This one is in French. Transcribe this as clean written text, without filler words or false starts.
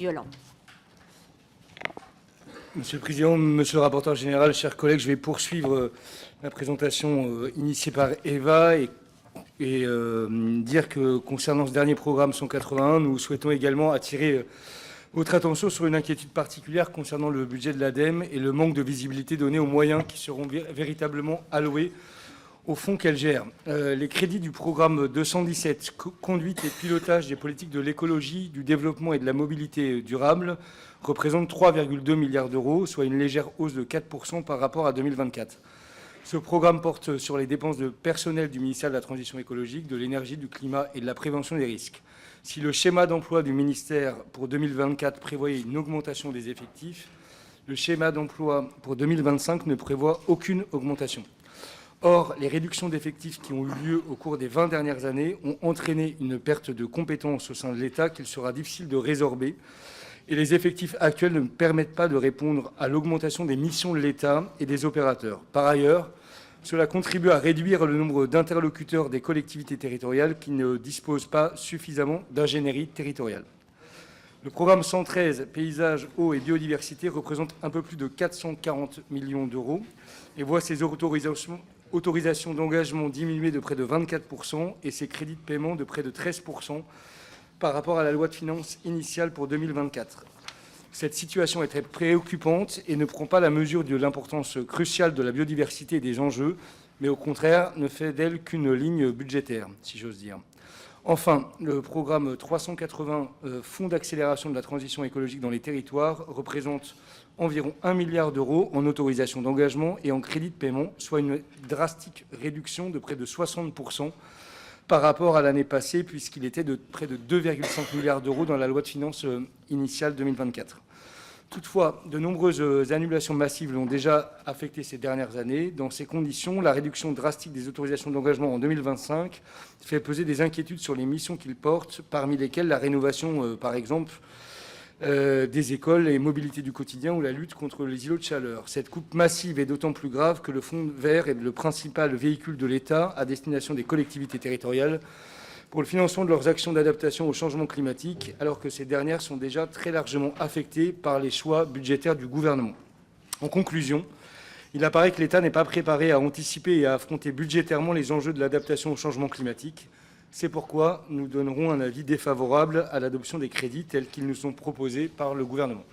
violents. Monsieur le Président, Monsieur le rapporteur général, chers collègues, je vais poursuivre la présentation initiée par Eva et dire que concernant ce dernier programme 181, nous souhaitons également attirer votre attention sur une inquiétude particulière concernant le budget de l'ADEME et le manque de visibilité donné aux moyens qui seront véritablement alloués au fonds qu'elle gère. Les crédits du programme 217, conduite et pilotage des politiques de l'écologie, du développement et de la mobilité durable, représentent 3,2 milliards d'euros, soit une légère hausse de 4% par rapport à 2024. Ce programme porte sur les dépenses de personnel du ministère de la Transition écologique, de l'énergie, du climat et de la prévention des risques. Si le schéma d'emploi du ministère pour 2024 prévoyait une augmentation des effectifs, le schéma d'emploi pour 2025 ne prévoit aucune augmentation. Or, les réductions d'effectifs qui ont eu lieu au cours des 20 dernières années ont entraîné une perte de compétences au sein de l'État qu'il sera difficile de résorber. Et les effectifs actuels ne permettent pas de répondre à l'augmentation des missions de l'État et des opérateurs. Par ailleurs, cela contribue à réduire le nombre d'interlocuteurs des collectivités territoriales qui ne disposent pas suffisamment d'ingénierie territoriale. Le programme 113, Paysages, eau et biodiversité, représente un peu plus de 440 millions d'euros et voit ses autorisations d'engagement diminuer de près de 24% et ses crédits de paiement de près de 13% par rapport à la loi de finances initiale pour 2024. Cette situation est très préoccupante et ne prend pas la mesure de l'importance cruciale de la biodiversité et des enjeux, mais au contraire ne fait d'elle qu'une ligne budgétaire, si j'ose dire. Enfin, le programme 380, Fonds d'accélération de la transition écologique dans les territoires, représente environ 1 milliard d'euros en autorisation d'engagement et en crédit de paiement, soit une drastique réduction de près de 60% par rapport à l'année passée, puisqu'il était de près de 2,5 milliards d'euros dans la loi de finances initiale 2024. Toutefois, de nombreuses annulations massives l'ont déjà affecté ces dernières années. Dans ces conditions, la réduction drastique des autorisations d'engagement en 2025 fait peser des inquiétudes sur les missions qu'il porte, parmi lesquelles la rénovation, par exemple, des écoles et mobilité du quotidien ou la lutte contre les îlots de chaleur. Cette coupe massive est d'autant plus grave que le Fonds vert est le principal véhicule de l'État à destination des collectivités territoriales pour le financement de leurs actions d'adaptation au changement climatique, alors que ces dernières sont déjà très largement affectées par les choix budgétaires du gouvernement. En conclusion, il apparaît que l'État n'est pas préparé à anticiper et à affronter budgétairement les enjeux de l'adaptation au changement climatique. C'est pourquoi nous donnerons un avis défavorable à l'adoption des crédits tels qu'ils nous sont proposés par le gouvernement.